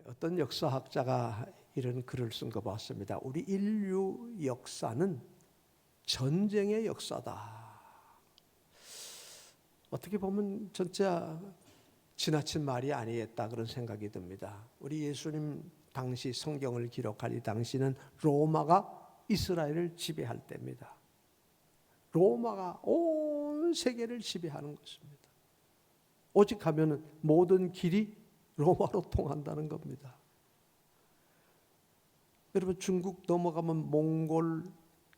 어떤 역사학자가 이런 글을 쓴 거 봤습니다. 우리 인류 역사는 전쟁의 역사다. 어떻게 보면 진짜 지나친 말이 아니었다 그런 생각이 듭니다. 우리 예수님 당시 성경을 기록할 이 당시는 로마가 이스라엘을 지배할 때입니다. 로마가 온 세계를 지배하는 것입니다. 오직 하면은 모든 길이 로마로 통한다는 겁니다. 여러분 중국 넘어가면 몽골,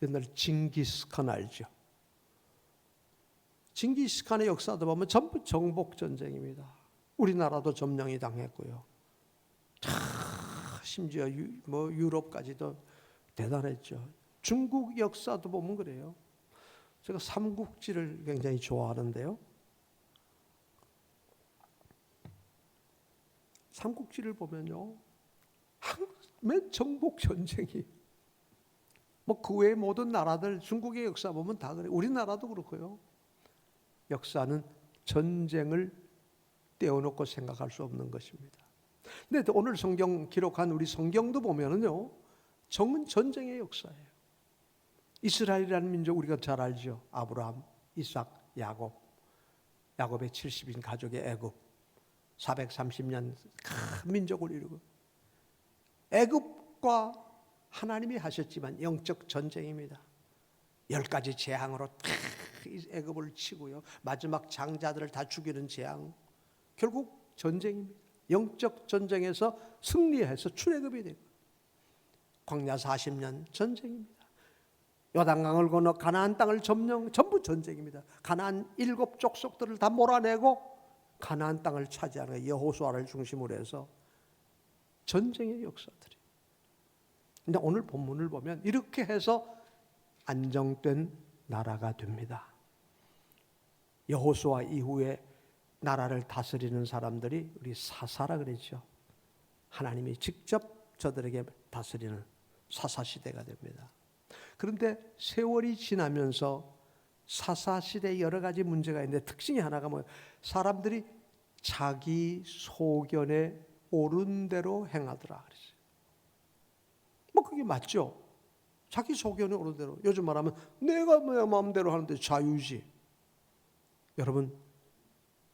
옛날 징기스칸 알죠? 징기스칸의 역사도 보면 전부 정복 전쟁입니다. 우리나라도 점령이 당했고요. 심지어 유럽까지도 대단했죠. 중국 역사도 보면 그래요. 제가 삼국지를 굉장히 좋아하는데요. 삼국지를 보면요, 맨 정복 전쟁이. 그 외의 모든 나라들 중국의 역사 보면 다 그래요. 우리나라도 그렇고요. 역사는 전쟁을 떼어놓고 생각할 수 없는 것입니다. 근데 오늘 성경 기록한 우리 성경도 보면은요, 전쟁의 역사예요. 이스라엘이라는 민족 우리가 잘 알죠. 아브라함, 이삭, 야곱. 야곱의 70인 가족의 애굽. 430년 큰 민족을 이루고 애굽과 하나님이 하셨지만 영적 전쟁입니다. 10가지 재앙으로 애굽을 치고요. 마지막 장자들을 다 죽이는 재앙. 결국 전쟁입니다. 영적 전쟁에서 승리해서 출애굽이 되고 광야 40년 전쟁입니다. 요단강을 건너 가나안 땅을 점령, 전부 전쟁입니다. 가나안 7 족속들을 다 몰아내고 가나안 땅을 차지하는 여호수아를 중심으로 해서 전쟁의 역사들이. 근데 오늘 본문을 보면 이렇게 해서 안정된 나라가 됩니다. 여호수아 이후에 나라를 다스리는 사람들이 우리 사사라 그랬죠. 하나님이 직접 저들에게 다스리는 사사시대가 됩니다. 그런데 세월이 지나면서 사사시대에 여러 가지 문제가 있는데 특징이 하나가 뭐예요? 사람들이 자기 소견에 옳은 대로 행하더라 그랬어요. 그게 맞죠? 자기 소견에 옳은 대로. 요즘 말하면 내가 내 마음대로 하는데 자유지. 여러분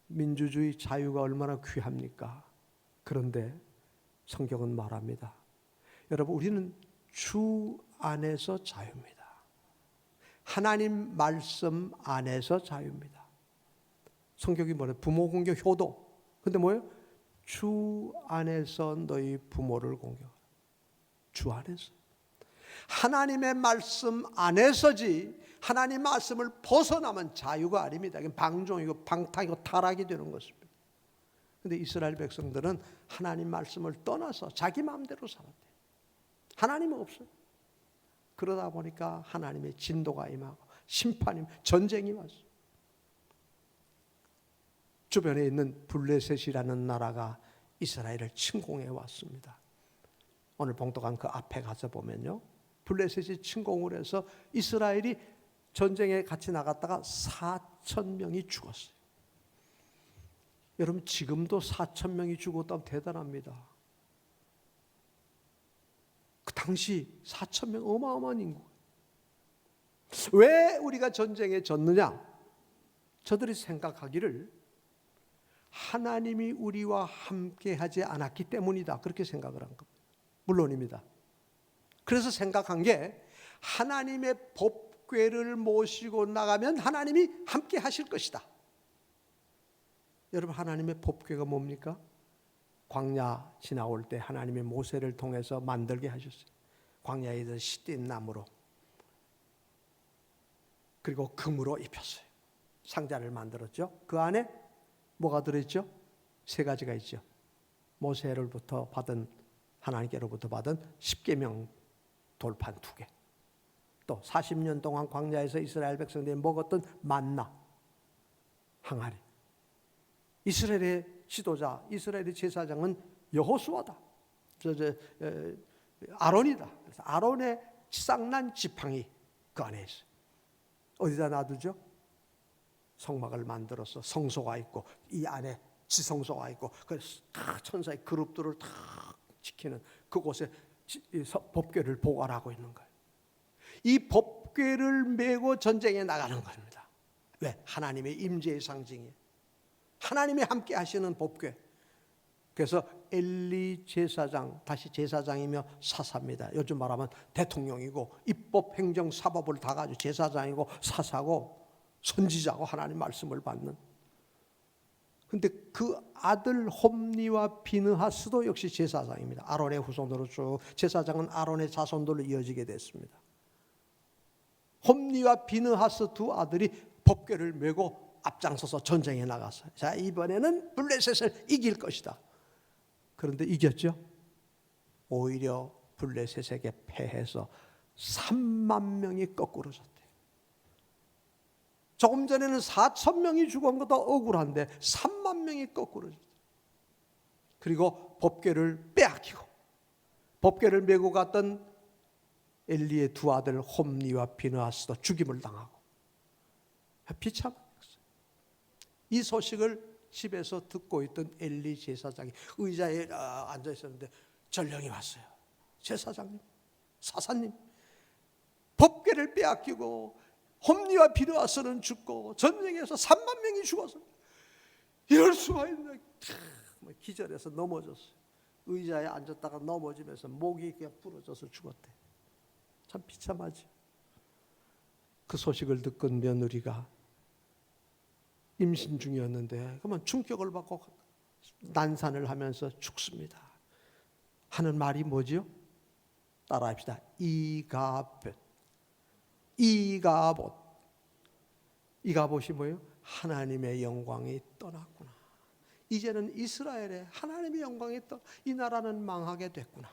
민주주의 자유가 얼마나 귀합니까? 그런데 성경은 말합니다. 여러분 우리는 주 안에서 자유입니다. 하나님 말씀 안에서 자유입니다. 성경이 뭐래요? 부모 공격 효도. 근데 뭐예요? 주 안에서 너희 부모를 공격하라. 주 안에서. 하나님의 말씀 안에서지 하나님 말씀을 벗어나면 자유가 아닙니다. 이건 방종이고 방탕이고 타락이 되는 것입니다. 그런데 이스라엘 백성들은 하나님 말씀을 떠나서 자기 마음대로 살았대요. 하나님은 없어요. 그러다 보니까 하나님의 진도가 임하고 심판이, 전쟁이 왔어요. 주변에 있는 블레셋이라는 나라가 이스라엘을 침공해 왔습니다. 오늘 봉독한 그 앞에 가서 보면요, 블레셋이 침공을 해서 이스라엘이 전쟁에 같이 나갔다가 4,000명이 죽었어요. 여러분 지금도 4,000명이 죽었다면 대단합니다. 그 당시 4,000명 어마어마한 인구. 왜 우리가 전쟁에 졌느냐? 저들이 생각하기를 하나님이 우리와 함께하지 않았기 때문이다, 그렇게 생각을 한 겁니다. 물론입니다. 그래서 생각한 게 하나님의 법궤를 모시고 나가면 하나님이 함께 하실 것이다. 여러분 하나님의 법궤가 뭡니까? 광야 지나올 때 하나님의 모세를 통해서 만들게 하셨어요. 광야에서 시딘 나무로, 그리고 금으로 입혔어요. 상자를 만들었죠. 그 안에 뭐가 들어있죠? 3가지가 있죠. 모세로부터 받은, 하나님께로부터 받은 10계명 돌판 2개, 또 40년 동안 광야에서 이스라엘 백성들이 먹었던 만나 항아리. 이스라엘의 지도자, 이스라엘의 제사장은 여호수아다, 아론이다. 그래서 아론의 쌍난 지팡이 그 안에 있어요. 어디다 놔두죠? 성막을 만들어서 성소가 있고 이 안에 지성소가 있고, 그래서 다 천사의 그룹들을 다 지키는 그곳에 법궤를 보관하고 있는 거예요. 이 법궤를 메고 전쟁에 나가는 겁니다. 왜? 하나님의 임재의 상징이에요. 하나님이 함께 하시는 법궤. 그래서 엘리 제사장, 다시 제사장이며 사사입니다. 요즘 말하면 대통령이고 입법, 행정, 사법을 다 가지고 제사장이고 사사고 선지자고 하나님 말씀을 받는. 근데 그 아들 홈니와 비느하스도 역시 제사장입니다. 아론의 후손으로 쭉 제사장은 아론의 자손들로 이어지게 됐습니다. 홈니와 비느하스 두 아들이 법궤를 메고 앞장서서 전쟁에 나갔어요. 자, 이번에는 블레셋을 이길 것이다. 그런데 이겼죠. 오히려 블레셋에게 패해서 3만 명이 거꾸로 졌대요. 조금 전에는 4천 명이 죽은 것도 억울한데 3만 명이 거꾸로 졌대요. 그리고 법궤를 빼앗기고 법궤를 메고 갔던 엘리의 두 아들 홈니와 비느하스도 죽임을 당하고 비참했어요. 이 소식을 집에서 듣고 있던 엘리 제사장이 의자에 앉아 있었는데 전령이 왔어요. 제사장님, 사사님, 법궤를 빼앗기고 홈니와 비느하스는 죽고 전쟁에서 3만 명이 죽었어요. 이럴 수가 있나? 기절해서 넘어졌어요. 의자에 앉았다가 넘어지면서 목이 그냥 부러져서 죽었대. 참 비참하지. 그 소식을 듣건 며느리가 임신 중이었는데 그러면 충격을 받고 난산을 하면서 죽습니다. 하는 말이 뭐지요? 따라합시다. 이가봇. 이가봇. 이가봇이 뭐예요? 하나님의 영광이 떠났구나. 이제는 이스라엘에 하나님의 영광이 떠나 이 나라는 망하게 됐구나.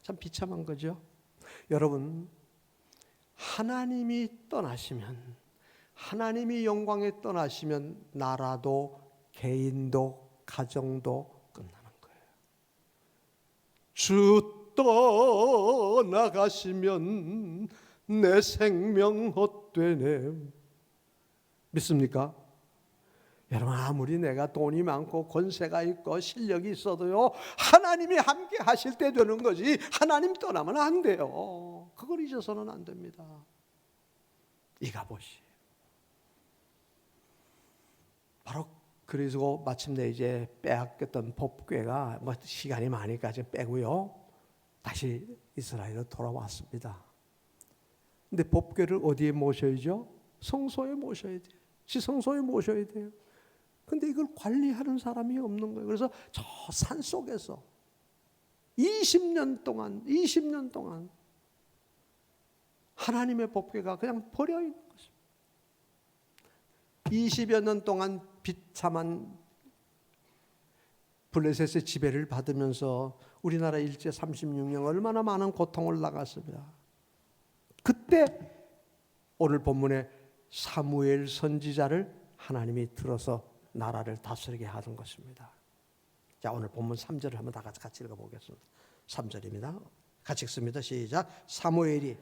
참 비참한 거죠. 여러분, 하나님이 떠나시면, 하나님이 영광에 떠나시면 나라도 개인도 가정도 끝나는 거예요. 주 떠나가시면 내 생명 헛되네. 믿습니까? 여러분, 아무리 내가 돈이 많고 권세가 있고 실력이 있어도요, 하나님이 함께 하실 때 되는 거지 하나님 떠나면 안 돼요. 그걸 잊어서는 안 됩니다. 이가봇이 바로 그리고 마침내 이제 빼앗겼던 법궤가 뭐 시간이 많으니까 지금 빼고요, 다시 이스라엘로 돌아왔습니다. 근데 법궤를 어디에 모셔야죠? 성소에 모셔야 돼요. 지성소에 모셔야 돼요. 근데 이걸 관리하는 사람이 없는 거예요. 그래서 저 산 속에서 20년 동안 하나님의 법궤가 그냥 버려 있는 것입니다. 20여 년 동안 비참한 블레셋의 지배를 받으면서 우리나라 일제 36년 얼마나 많은 고통을 나갔습니다. 그때 오늘 본문에 사무엘 선지자를 하나님이 들어서 나라를 다스리게 하는 것입니다. 자, 오늘 본문 3절을 한번 다 같이 읽어보겠습니다. 3절입니다. 같이 읽습니다. 시작. 사무엘이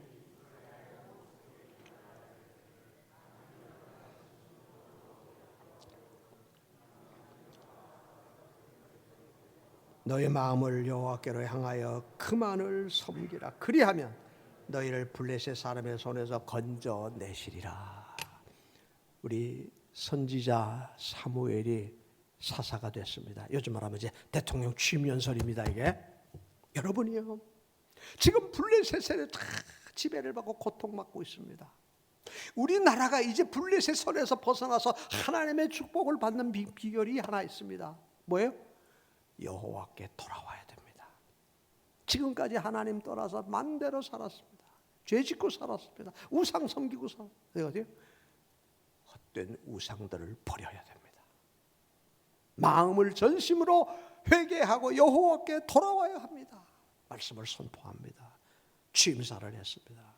너의 마음을 여호와께로 향하여 그만을 섬기라. 그리하면 너희를 블레셋 사람의 손에서 건져내시리라. 우리 선지자 사무엘이 사사가 됐습니다. 요즘 말하면 이제 대통령 취임연설입니다. 이게 여러분이요, 지금 블레셋에 다 지배를 받고 고통받고 있습니다. 우리나라가 이제 블레셋 손에서 벗어나서 하나님의 축복을 받는 비결이 하나 있습니다. 뭐예요? 여호와께 돌아와야 됩니다. 지금까지 하나님 떠나서 맘대로 살았습니다. 죄 짓고 살았습니다. 우상 섬기고 살았습니다. 헛된 우상들을 버려야 됩니다. 마음을 전심으로 회개하고 여호와께 돌아와야 합니다. 말씀을 선포합니다. 취임사를 했습니다.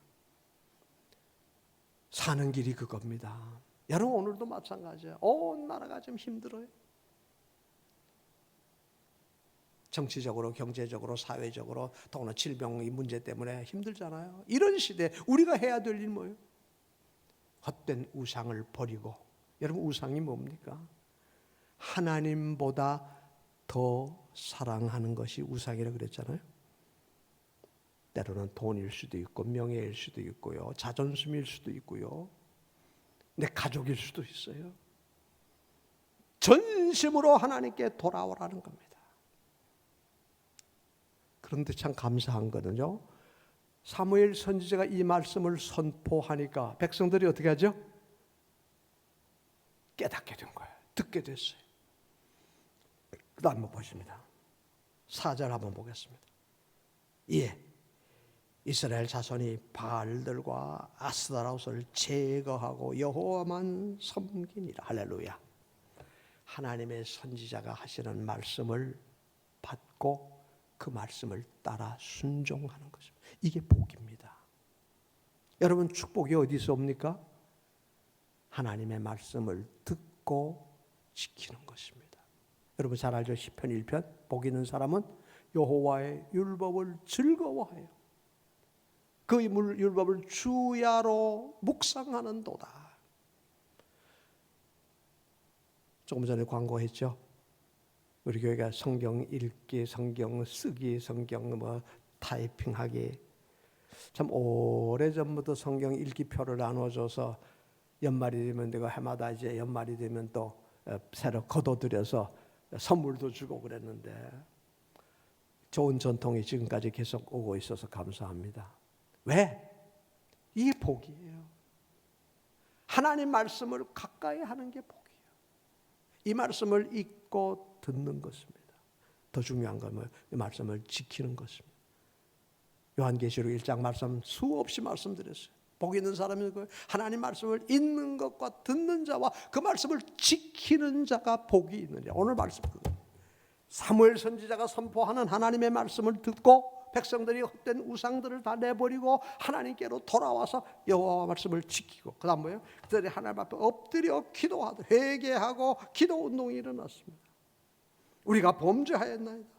사는 길이 그겁니다. 여러분, 오늘도 마찬가지예요. 온 나라가 좀 힘들어요. 정치적으로, 경제적으로, 사회적으로, 더구나 질병 이 문제 때문에 힘들잖아요. 이런 시대에 우리가 해야 될 일 뭐예요? 헛된 우상을 버리고. 여러분, 우상이 뭡니까? 하나님보다 더 사랑하는 것이 우상이라고 그랬잖아요. 때로는 돈일 수도 있고 명예일 수도 있고요, 자존심일 수도 있고요, 내 가족일 수도 있어요. 전심으로 하나님께 돌아오라는 겁니다. 그런데 참 감사한 거는요, 사무엘 선지자가 이 말씀을 선포하니까 백성들이 어떻게 하죠? 깨닫게 된 거예요. 듣게 됐어요. 그 다음 한번 보십니다. 4절 한번 보겠습니다. 예, 이스라엘 자손이 바알들과 아스타롯을 제거하고 여호와만 섬기니라. 할렐루야. 하나님의 선지자가 하시는 말씀을 받고 그 말씀을 따라 순종하는 것입니다. 이게 복입니다. 여러분, 축복이 어디서 옵니까? 하나님의 말씀을 듣고 지키는 것입니다. 여러분 잘 알죠? 시편 1편 복 있는 사람은 여호와의 율법을 즐거워하여 그 율법을 주야로 묵상하는도다. 조금 전에 광고했죠. 우리 교회가 성경 읽기, 성경 쓰기, 성경 타이핑하기, 참 오래전부터 성경 읽기표를 나눠줘서 연말이 되면 내가 해마다 이제 연말이 되면 또 새로 거둬들여서 선물도 주고 그랬는데 좋은 전통이 지금까지 계속 오고 있어서 감사합니다. 왜? 이게 복이에요. 하나님 말씀을 가까이 하는 게 복이에요. 이 말씀을 읽고 듣는 것입니다. 더 중요한 건 이 말씀을 지키는 것입니다. 요한계시록 1장 말씀 수없이 말씀드렸어요. 복 있는 사람이 하나님 말씀을 읽는 것과 듣는 자와 그 말씀을 지키는 자가 복이 있느냐. 오늘 말씀 사무엘 선지자가 선포하는 하나님의 말씀을 듣고 백성들이 헛된 우상들을 다 내버리고 하나님께로 돌아와서 여호와 말씀을 지키고, 그 다음 뭐예요? 그들이 하나님 앞에 엎드려 기도하고 회개하고 기도 운동이 일어났습니다. 우리가 범죄하였나이다.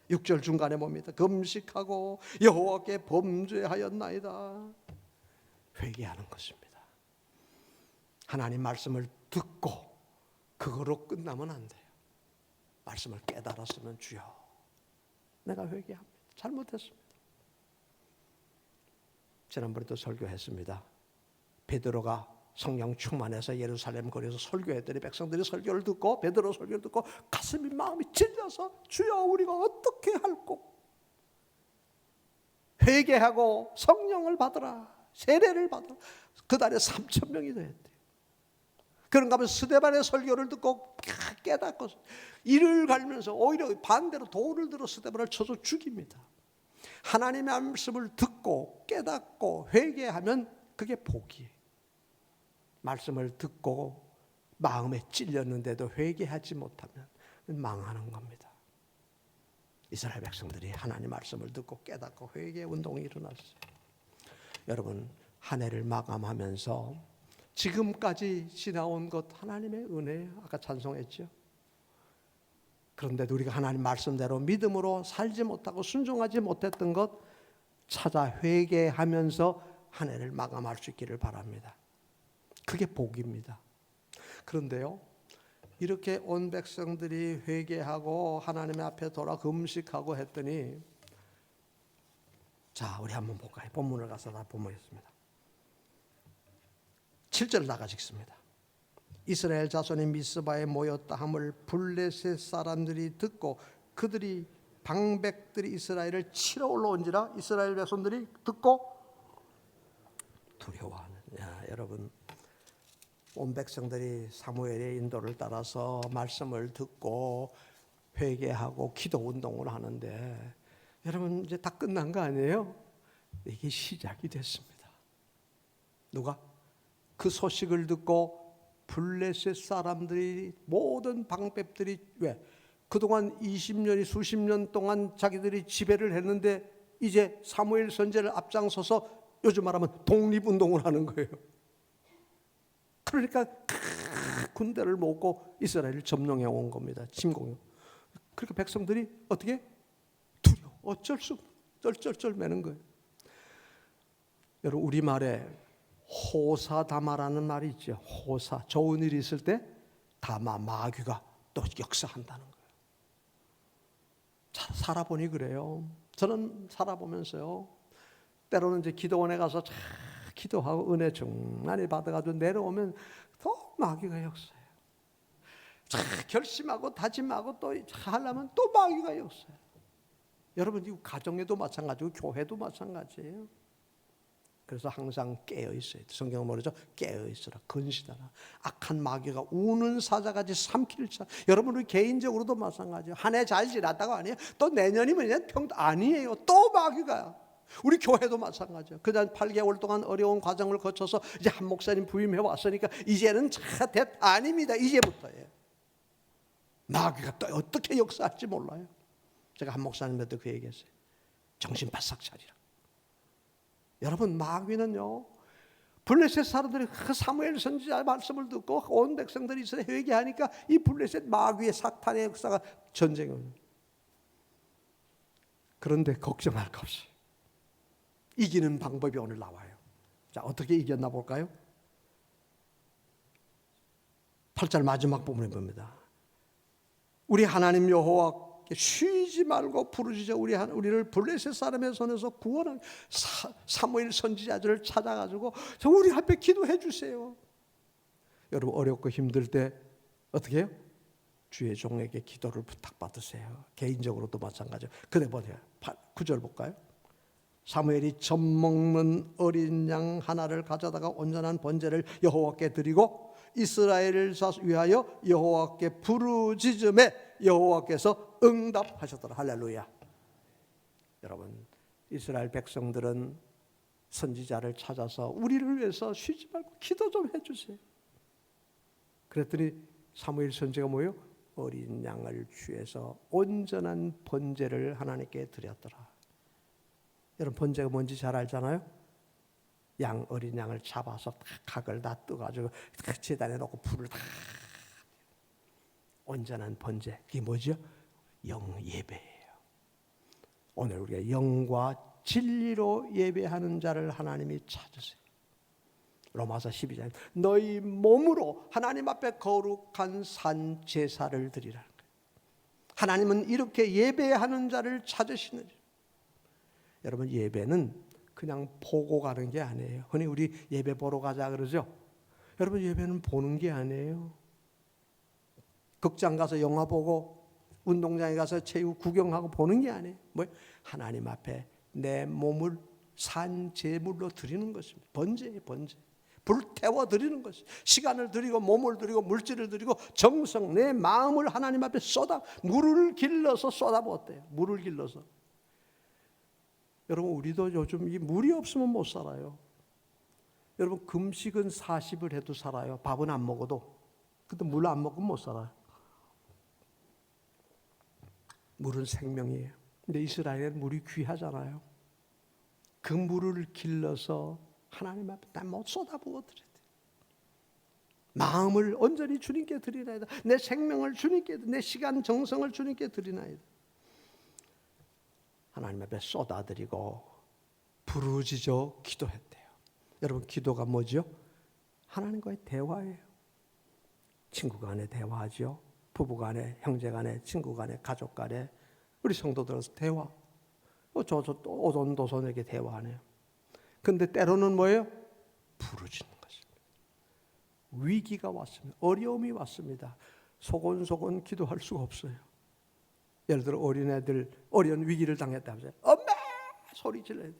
6절 중간에 봅니다. 금식하고 여호와께 범죄하였나이다. 회개하는 것입니다. 하나님 말씀을 듣고 그거로 끝나면 안 돼요. 말씀을 깨달았으면 주여 내가 회개합니다. 잘못했습니다. 지난번에도 설교했습니다. 베드로가 성령 충만해서 예루살렘 거리에서 설교했더니 백성들이 설교를 듣고 베드로 설교를 듣고 가슴이 마음이 찔려서 주여 우리가 어떻게 할꼬? 회개하고 성령을 받으라, 세례를 받으라. 그달에 3,000명이 되었대요. 그런가 하면 스데반의 설교를 듣고 깨닫고 이를 갈면서 오히려 반대로 돌을 들어 스데반을 쳐서 죽입니다. 하나님의 말씀을 듣고 깨닫고 회개하면 그게 복이에요. 말씀을 듣고 마음에 찔렸는데도 회개하지 못하면 망하는 겁니다. 이스라엘 백성들이 하나님 말씀을 듣고 깨닫고 회개 운동이 일어났어요. 여러분 한 해를 마감하면서 지금까지 지나온 것 하나님의 은혜예요. 아까 찬송했죠. 그런데도 우리가 하나님 말씀대로 믿음으로 살지 못하고 순종하지 못했던 것 찾아 회개하면서 한 해를 마감할 수 있기를 바랍니다. 그게 복입니다. 그런데요, 이렇게 온 백성들이 회개하고 하나님 앞에 돌아 금식하고 했더니, 자 우리 한번 볼까요? 본문을 가서 다 보겠습니다. 7절 나가시 읽습니다. 이스라엘 자손이 미스바에 모였다 함을 블레셋 사람들이 듣고 그들이 방백들이 이스라엘을 치러 올라온지라 이스라엘 백성들이 듣고 두려워하는. 여러분 온 백성들이 사무엘의 인도를 따라서 말씀을 듣고 회개하고 기도 운동을 하는데, 여러분 이제 다 끝난 거 아니에요? 이게 시작이 됐습니다. 누가? 그 소식을 듣고 블레셋 사람들이 모든 방백들이 왜? 그동안 20년이 수십 년 동안 자기들이 지배를 했는데 이제 사무엘 선지자를 앞장서서 요즘 말하면 독립운동을 하는 거예요. 그러니까 군대를 모으고 이스라엘을 점령해 온 겁니다. 침공해. 그러니까 백성들이 어떻게? 두려워. 어쩔 수 없어. 쩔쩔쩔 매는 거예요. 여러분 우리말에 호사다마라는 말이 있죠. 호사. 좋은 일이 있을 때 다마, 마귀가 또 역사한다는 거예요. 살아보니 그래요. 저는 살아보면서요, 때로는 이제 기도원에 가서 쫙 기도하고 은혜 충만히 받아가지고 내려오면 또 마귀가 역사해요. 쫙 결심하고 다짐하고 또 하려면 또 마귀가 역사해요. 여러분, 이 가정에도 마찬가지고 교회도 마찬가지예요. 그래서 항상 깨어 있어야 돼. 성경은 뭐죠? 깨어 있어라, 건실하라. 악한 마귀가 우는 사자같이 삼킬 자. 여러분, 우리 개인적으로도 마찬가지예요. 한 해 잘 지났다가 아니에요. 또 내년이면 아니에요. 또 마귀가요. 우리 교회도 마찬가지예요. 그다음 8개월 동안 어려운 과정을 거쳐서 이제 한 목사님 부임해 왔으니까 이제는 아닙니다. 이제부터예요. 마귀가 또 어떻게 역사할지 몰라요. 제가 한 목사님한테 그 얘기했어요. 정신 바싹 차리라. 여러분, 마귀는요, 블레셋 사람들이 그 사무엘 선지자 말씀을 듣고 온 백성들이 이스라엘 회개하니까 이 블레셋 마귀의 사탄의 역사가 전쟁입니다. 그런데 걱정할 거 없어요. 이기는 방법이 오늘 나와요. 자, 어떻게 이겼나 볼까요? 8절 마지막 부분에 봅니다. 우리 하나님 여호와께 쉬지 말고 부르짖어 우리를 블레셋 사람의 손에서 구원한 사무엘 선지자들을 찾아가지고 우리 앞에 기도해 주세요. 여러분, 어렵고 힘들 때 어떻게 해요? 주의 종에게 기도를 부탁받으세요. 개인적으로도 마찬가지예요. 근데 보세요. 9절 볼까요? 사무엘이 젖먹는 어린 양 하나를 가져다가 온전한 번제를 여호와께 드리고 이스라엘을 위하여 여호와께 부르짖음에 여호와께서 응답하셨더라. 할렐루야. 여러분, 이스라엘 백성들은 선지자를 찾아서 우리를 위해서 쉬지 말고 기도 좀 해주세요. 그랬더니 사무엘 선지자가 뭐예요? 어린 양을 취해서 온전한 번제를 하나님께 드렸더라. 여러분, 번제가 뭔지 잘 알잖아요. 어린 양을 잡아서 각을 다 떠가지고 제단에 놓고 불을 다, 온전한 번제. 그게 뭐죠? 영예배예요. 오늘 우리가 영과 진리로 예배하는 자를 하나님이 찾으세요. 로마서 12장 너희 몸으로 하나님 앞에 거룩한 산 제사를 드리라는 거예요. 하나님은 이렇게 예배하는 자를 찾으시느니. 여러분, 예배는 그냥 보고 가는 게 아니에요. 흔히 우리 예배 보러 가자 그러죠. 여러분, 예배는 보는 게 아니에요. 극장 가서 영화 보고 운동장에 가서 체육 구경하고 보는 게 아니에요. 뭐예요? 하나님 앞에 내 몸을 산 제물로 드리는 것입니다. 번제예요, 번제. 불태워 드리는 것이. 시간을 드리고 몸을 드리고 물질을 드리고 정성, 내 마음을 하나님 앞에 물을 길러서 쏟아부었대요. 물을 길러서. 여러분, 우리도 요즘 이 물이 없으면 못 살아요. 여러분, 금식은 40을 해도 살아요. 밥은 안 먹어도. 근데 물 안 먹으면 못 살아요. 물은 생명이에요. 근데 이스라엘은 물이 귀하잖아요. 그 물을 길러서 하나님 앞에 다 못 쏟아부어 드려야 돼요. 마음을 온전히 주님께 드리나이다. 내 생명을 주님께, 내 시간 정성을 주님께 드리나이다. 하나님 앞에 쏟아드리고 부르짖어 기도했대요. 여러분, 기도가 뭐죠? 하나님과의 대화예요. 친구 간에 대화하죠. 부부 간에, 형제 간에, 친구 간에, 가족 간에, 우리 성도들에서 대화. 오손도손에게 대화하네요. 근데 때로는 뭐예요? 부르짖는 것입니다. 위기가 왔습니다. 어려움이 왔습니다. 소곤소곤 기도할 수가 없어요. 예를 들어 어린애들 어려운 위기를 당했다 하면서 엄마 소리 질러야 돼요.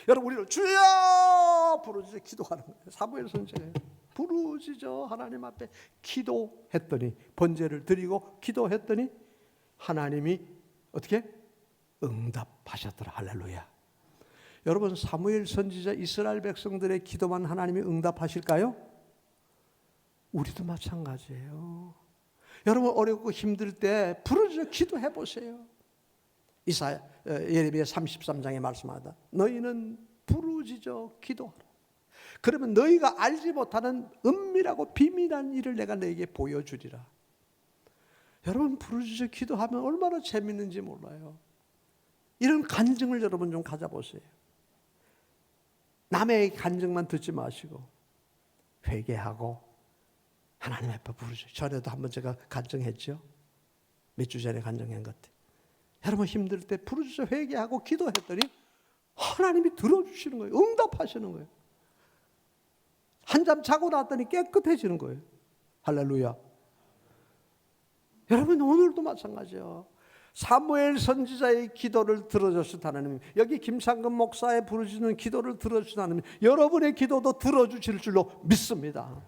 여러분, 우리는 주여 부르짖어 기도하는 거예요. 사무엘 선지자가 부르짖어 하나님 앞에 기도했더니, 번제를 드리고 기도했더니 하나님이 어떻게? 응답하셨더라. 할렐루야. 여러분, 사무엘 선지자 이스라엘 백성들의 기도만 하나님이 응답하실까요? 우리도 마찬가지예요. 여러분, 어렵고 힘들 때 부르짖어 기도해 보세요. 예레미야 33장에 말씀하다 너희는 부르짖어 기도하라. 그러면 너희가 알지 못하는 은밀하고 비밀한 일을 내가 너에게 보여주리라. 여러분, 부르짖어 기도하면 얼마나 재밌는지 몰라요. 이런 간증을 여러분 좀 가져보세요. 남의 간증만 듣지 마시고 회개하고 하나님 앞에 부르짖어. 전에도 한번 제가 간증했죠. 몇 주 전에 간증한 것 같아요. 여러분 힘들 때 부르짖어 회개하고 기도했더니 하나님이 들어주시는 거예요. 응답하시는 거예요. 한잠 자고 났더니 깨끗해지는 거예요. 할렐루야. 여러분 오늘도 마찬가지예요. 사무엘 선지자의 기도를 들어주신 하나님, 여기 김상근 목사의 부르짖는 기도를 들어주신 하나님, 여러분의 기도도 들어주실 줄로 믿습니다.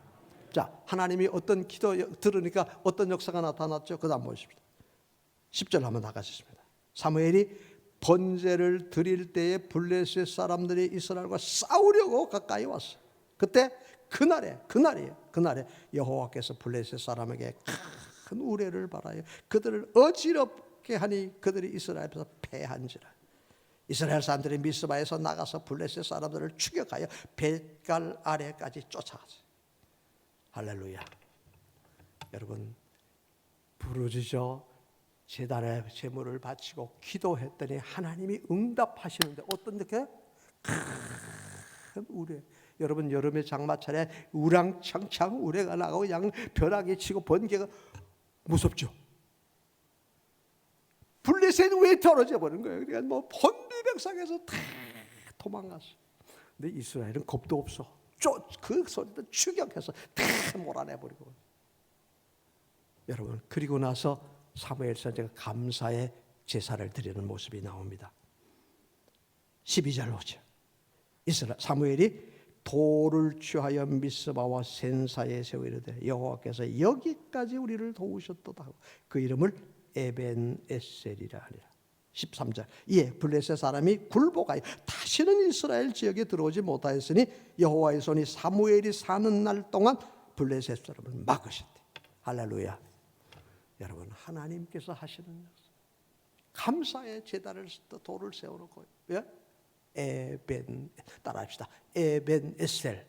자, 하나님이 어떤 기도 들으니까 어떤 역사가 나타났죠? 그 다음 보십시오. 10절 한번 나가시습니다. 사무엘이 번제를 드릴 때에 블레셋 사람들이 이스라엘과 싸우려고 가까이 왔어요. 그때 그날에 여호와께서 블레셋 사람에게 큰 우레를 발하여 그들을 어지럽게 하니 그들이 이스라엘 앞에서 패한지라. 이스라엘 사람들이 미스바에서 나가서 블레셋 사람들을 추격하여 뱃갈 아래까지 쫓아가죠. 할렐루야. 여러분 부르짖어 제단에 제물을 바치고 기도했더니 하나님이 응답하시는데 어떤 게 큰 우레. 여러분 여름에 장마철에 우랑창창 우레가 나가고 그냥 벼락이 치고 번개가 무섭죠. 블레셋은 왜 떨어져 버린 거예요? 그러니까 뭐 번비백성에서 다 도망갔어. 근데 이스라엘은 겁도 없어. 그 소리도 추격해서 다 몰아내 버리고. 여러분 그리고 나서 사무엘 선지자가 감사의 제사를 드리는 모습이 나옵니다. 12절 오죠. 사무엘이 돌을 취하여 미스바와 센사에 세워 이르되 여호와께서 여기까지 우리를 도우셨도다. 그 이름을 에벤에셀이라 하니라. 13절 이에 블레셋 사람이 굴복하여 다시는 이스라엘 지역에 들어오지 못하였으니 여호와의 손이 사무엘이 사는 날 동안 블레셋 사람을 막으셨대. 할렐루야. 여러분 하나님께서 하시는 감사의 제단을 돌을 세워놓고 따라합시다. 에벤에셀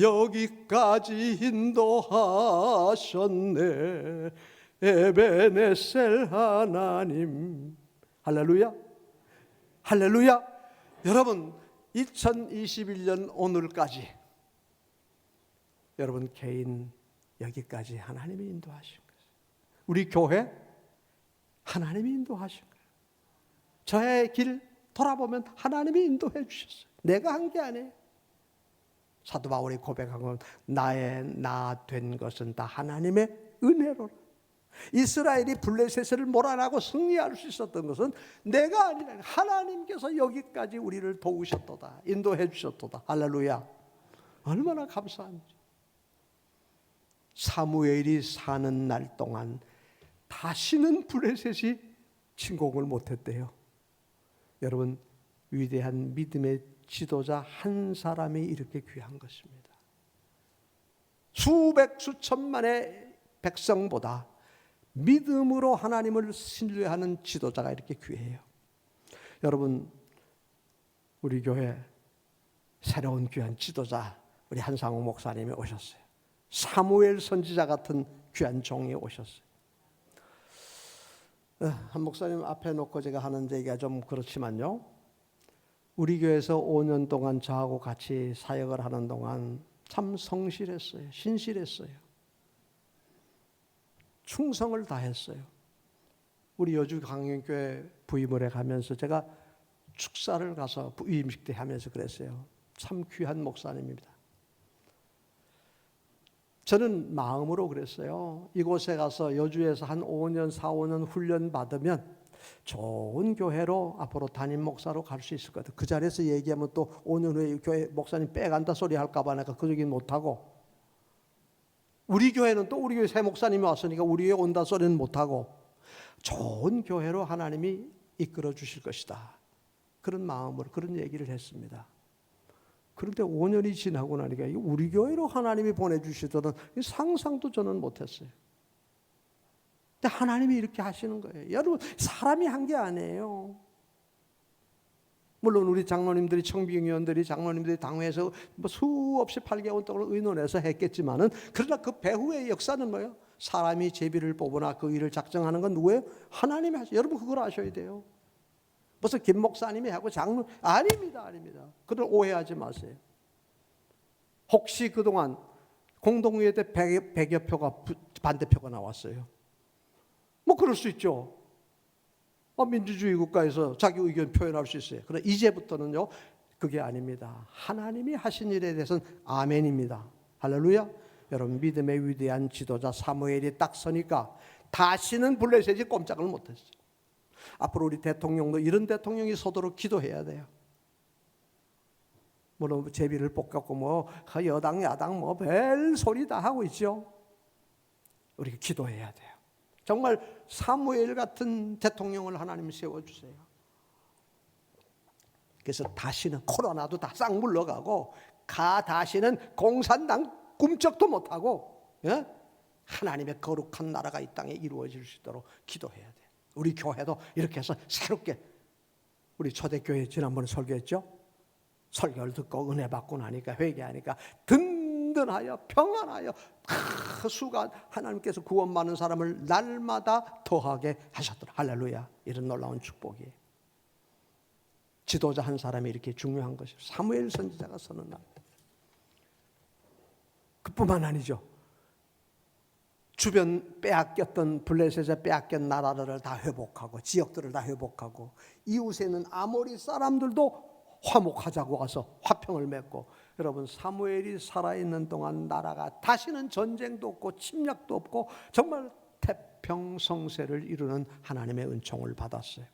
여기까지 인도하셨네. 에벤에셀 하나님. 할렐루야. 할렐루야. 여러분 2021년 오늘까지 여러분 개인 여기까지 하나님이 인도하신 거예요. 우리 교회 하나님이 인도하신 거예요. 저의 길 돌아보면 하나님이 인도해 주셨어요. 내가 한 게 아니에요. 사도 바울이 고백한 건 나의 나 된 것은 다 하나님의 은혜로라. 이스라엘이 블레셋을 몰아내고 승리할 수 있었던 것은 내가 아니라 하나님께서 여기까지 우리를 도우셨도다. 인도해 주셨도다. 할렐루야. 얼마나 감사한지. 사무엘이 사는 날 동안 다시는 블레셋이 침공을 못했대요. 여러분 위대한 믿음의 지도자 한 사람이 이렇게 귀한 것입니다. 수백 수천만의 백성보다 믿음으로 하나님을 신뢰하는 지도자가 이렇게 귀해요. 여러분 우리 교회 새로운 귀한 지도자 우리 한상호 목사님이 오셨어요. 사무엘 선지자 같은 귀한 종이 오셨어요. 한 목사님 앞에 놓고 제가 하는 얘기가 좀 그렇지만요. 우리 교회에서 5년 동안 저하고 같이 사역을 하는 동안 참 성실했어요. 신실했어요. 충성을 다했어요. 우리 여주 강영교회 부임을 해가면서 제가 축사를 가서 부임식 때 하면서 그랬어요. 참 귀한 목사님입니다. 저는 마음으로 그랬어요. 이곳에 가서 여주에서 한 5년, 4, 5년 훈련 받으면 좋은 교회로 앞으로 담임 목사로 갈 수 있을 것 같아요. 그 자리에서 얘기하면 또 5년 후에 교회 목사님 빼간다 소리 할까 봐 내가 그 얘기는 못하고, 우리 교회는 또 우리 교회 새 목사님이 왔으니까 우리 교회 온다 소리는 못하고 좋은 교회로 하나님이 이끌어 주실 것이다. 그런 마음으로 그런 얘기를 했습니다. 그런데 5년이 지나고 나니까 우리 교회로 하나님이 보내주시더는 상상도 저는 못했어요. 근데 하나님이 이렇게 하시는 거예요. 여러분 사람이 한 게 아니에요. 물론 우리 장로님들이 청빙위원들이 장로님들이 당회에서 뭐 수없이 8개월 동안 의논해서 했겠지만은, 그러나 그 배후의 역사는 뭐예요? 사람이 제비를 뽑으나 그 일을 작정하는 건 누구예요? 하나님이 하셔. 여러분 그걸 아셔야 돼요. 무슨 김 목사님이 하고 장로 아닙니다. 그걸 오해하지 마세요. 혹시 그동안 공동회의 때 100여 표가 반대표가 나왔어요. 뭐 그럴 수 있죠. 민주주의 국가에서 자기 의견 표현할 수 있어요. 그러나 이제부터는요, 그게 아닙니다. 하나님이 하신 일에 대해서는 아멘입니다. 할렐루야. 여러분, 믿음의 위대한 지도자 사무엘이 딱 서니까 다시는 블레셋이 꼼짝을 못했어요. 앞으로 우리 대통령도 이런 대통령이 서도록 기도해야 돼요. 물론 제비를 볶았고 뭐 여당 야당 뭐 별 소리 다 하고 있죠. 우리가 기도해야 돼요. 정말 사무엘 같은 대통령을 하나님 세워주세요. 그래서 다시는 코로나도 다 싹 물러가고 다시는 공산당 꿈쩍도 못하고, 예? 하나님의 거룩한 나라가 이 땅에 이루어질 수 있도록 기도해야 돼요. 우리 교회도 이렇게 해서 새롭게, 우리 초대교회 지난번에 설교했죠. 설교를 듣고 은혜 받고 나니까, 회개하니까 든든하여 평안하여 수가 하나님께서 구원 받는 사람을 날마다 더하게 하셨더라. 할렐루야. 이런 놀라운 축복이에요. 지도자 한 사람이 이렇게 중요한 것이에요. 사무엘 선지자가 서는 날. 그뿐만 아니죠. 주변 빼앗겼던 블레셋에 빼앗긴 나라들을 다 회복하고 지역들을 다 회복하고 이웃에 있는 아모리 사람들도 화목하자고 와서 화평을 맺고, 여러분 사무엘이 살아있는 동안 나라가 다시는 전쟁도 없고 침략도 없고 정말 태평성세를 이루는 하나님의 은총을 받았어요.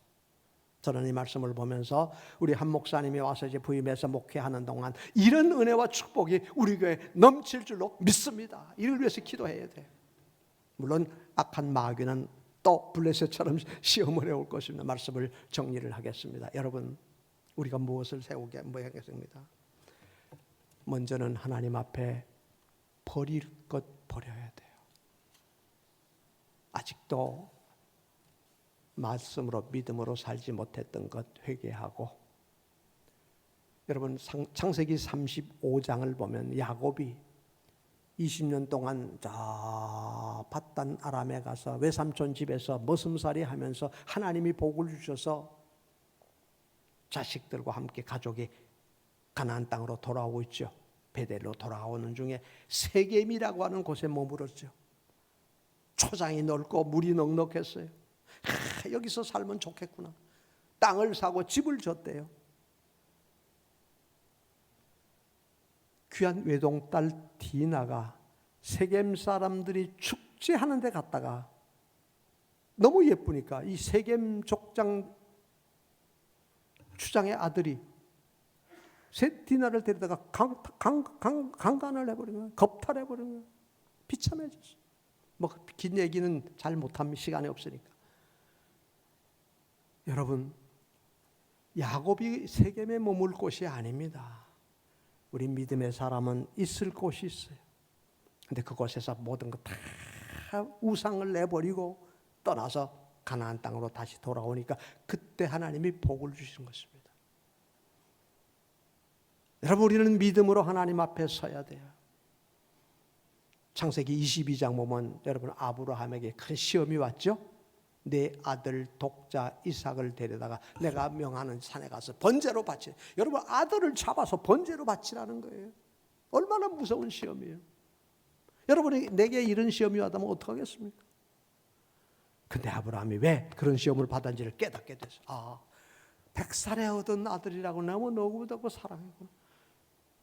저는 이 말씀을 보면서 우리 한 목사님이 와서 이제 부임해서 목회하는 동안 이런 은혜와 축복이 우리 교회에 넘칠 줄로 믿습니다. 이를 위해서 기도해야 돼요. 물론 악한 마귀는 또 블레셋처럼 시험을 해올 것입니다. 말씀을 정리를 하겠습니다. 여러분, 우리가 무엇을 세우게 하겠습니다. 먼저는 하나님 앞에 버릴 것 버려야 돼요. 아직도 말씀으로 믿음으로 살지 못했던 것 회개하고, 여러분 창세기 35장을 보면 야곱이 20년 동안 저 밧단 아람에 가서 외삼촌 집에서 머슴살이 하면서 하나님이 복을 주셔서 자식들과 함께 가족이 가나안 땅으로 돌아오고 있죠. 베델로 돌아오는 중에 세겜이라고 하는 곳에 머물었죠. 초장이 넓고 물이 넉넉했어요. 여기서 살면 좋겠구나. 땅을 사고 집을 줬대요. 귀한 외동딸 디나가 세겜 사람들이 축제하는 데 갔다가 너무 예쁘니까 이 세겜 족장 추장의 아들이 디나를 데리다가 강간을 해버린 거예요. 겁탈해버린 거예요. 비참해졌어요. 뭐 긴 얘기는 잘 못합니다. 시간이 없으니까. 여러분, 야곱이 세겜에 머물 곳이 아닙니다. 우리 믿음의 사람은 있을 곳이 있어요. 근데 그곳에서 모든 것 다 우상을 내버리고 떠나서 가나안 땅으로 다시 돌아오니까 그때 하나님이 복을 주신 것입니다. 여러분, 우리는 믿음으로 하나님 앞에 서야 돼요. 창세기 22장 보면 여러분 아브라함에게 큰 시험이 왔죠. 내 아들 독자 이삭을 데려다가 내가 명하는 산에 가서 번제로 바치. 여러분, 아들을 잡아서 번제로 바치라는 거예요. 얼마나 무서운 시험이에요. 여러분이 내게 이런 시험이 왔다면 어떡하겠습니까? 근데 아브라함이 왜 그런 시험을 받았는지를 깨닫게 됐어요. 100살에 얻은 아들이라고 너무 너무너무 사랑했구나.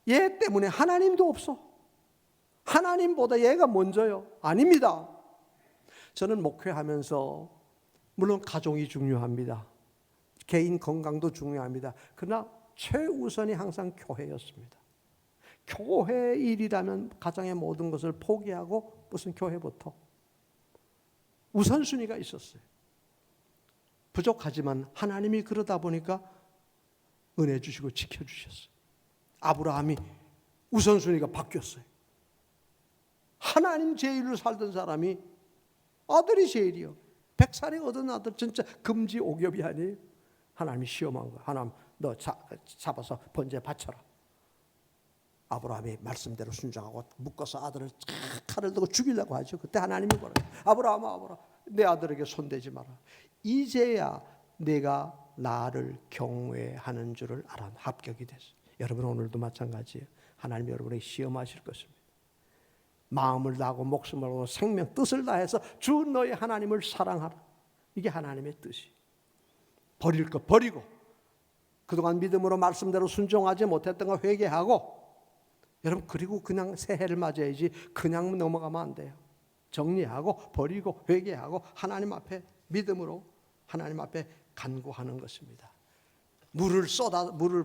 얘 때문에 하나님도 없어. 하나님보다 얘가 먼저요. 아닙니다. 저는 목회하면서 물론 가정이 중요합니다. 개인 건강도 중요합니다. 그러나 최우선이 항상 교회였습니다. 교회 일이라면 가정의 모든 것을 포기하고 무슨 교회부터 우선순위가 있었어요. 부족하지만 하나님이 그러다 보니까 은혜 주시고 지켜주셨어요. 아브라함이 우선순위가 바뀌었어요. 하나님 제일로 살던 사람이 아들이 제일이요. 100살에 얻은 아들 진짜 금지 옥엽이 아니에요. 하나님이 시험한 거야. 하나님 너 잡아서 번제 바쳐라. 아브라함이 말씀대로 순종하고 묶어서 아들을 칼을 들고 죽이려고 하죠. 그때 하나님이 뭐래요? 아브라함아, 내 아들에게 손대지 마라. 이제야 내가 나를 경외하는 줄을 알아. 합격이 됐어요. 여러분 오늘도 마찬가지예요. 하나님이 여러분에게 시험하실 것입니다. 마음을 다하고 목숨을 다하고 생명 뜻을 다해서 주 너의 하나님을 사랑하라. 이게 하나님의 뜻이. 버릴 것 버리고 그동안 믿음으로 말씀대로 순종하지 못했던 거 회개하고, 여러분 그리고 그냥 새해를 맞이해야지 그냥 넘어가면 안 돼요. 정리하고 버리고 회개하고 하나님 앞에 믿음으로 하나님 앞에 간구하는 것입니다. 물을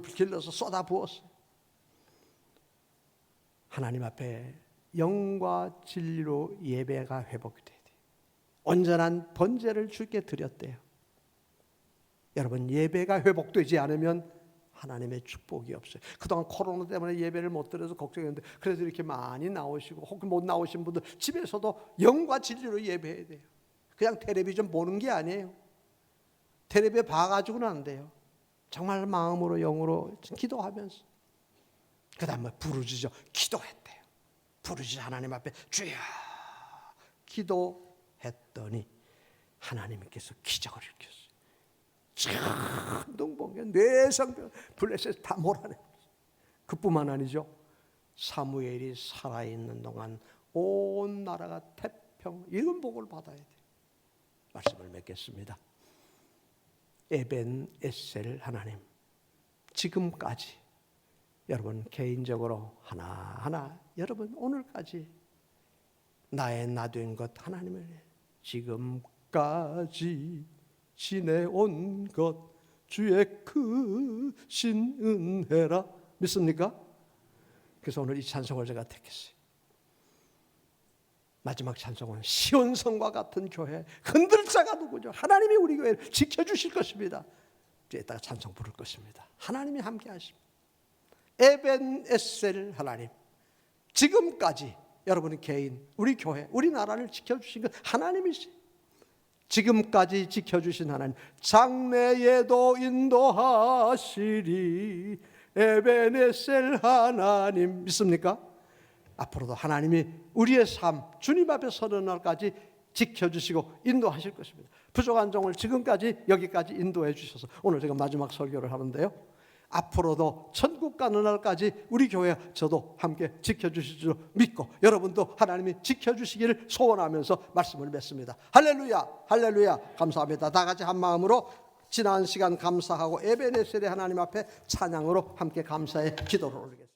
길러서 쏟아 부었어요. 하나님 앞에 영과 진리로 예배가 회복이 돼야 돼요. 온전한 번제를 주께 드렸대요. 여러분 예배가 회복되지 않으면 하나님의 축복이 없어요. 그동안 코로나 때문에 예배를 못 드려서 걱정했는데 그래도 이렇게 많이 나오시고 혹은 못 나오신 분들 집에서도 영과 진리로 예배해야 돼요. 그냥 텔레비전 보는 게 아니에요. 텔레비에 봐가지고는 안 돼요. 정말 마음으로 영으로 기도하면서, 그 다음에 부르짖어 기도했대요. 부르짖어 하나님 앞에 주여 기도했더니 하나님께서 기적을 일으켰어요. 천둥번개, 뇌성병, 블레셋 다 몰아내고, 그뿐만 아니죠. 사무엘이 살아있는 동안 온 나라가 태평, 이런 복을 받아야 돼요. 말씀을 맺겠습니다. 에벤 에셀 하나님, 지금까지 여러분 개인적으로 하나하나 여러분 오늘까지 나의 나된 것 하나님을 지금까지 지내온 것 주의 크신 은혜라 믿습니까? 그래서 오늘 이 찬송을 제가 택했어요. 마지막 찬송은 시온성과 같은 교회, 흔들 자가 누구죠? 하나님이 우리 교회를 지켜주실 것입니다. 이따가 찬송 부를 것입니다. 하나님이 함께 하십니다. 에벤 에셀 하나님, 지금까지 여러분의 개인, 우리 교회, 우리나라를 지켜주신 것 하나님이시. 지금까지 지켜주신 하나님, 장래에도 인도하시리. 에벤 에셀 하나님 믿습니까? 앞으로도 하나님이 우리의 삶, 주님 앞에 서는 날까지 지켜주시고 인도하실 것입니다. 부족한 종을 지금까지 여기까지 인도해 주셔서 오늘 제가 마지막 설교를 하는데요, 앞으로도 천국 가는 날까지 우리 교회 저도 함께 지켜주실 줄 믿고 여러분도 하나님이 지켜주시기를 소원하면서 말씀을 맺습니다. 할렐루야, 할렐루야. 감사합니다. 다 같이 한 마음으로 지난 시간 감사하고 에베네셀의 하나님 앞에 찬양으로 함께 감사의 기도를 올리겠습니다.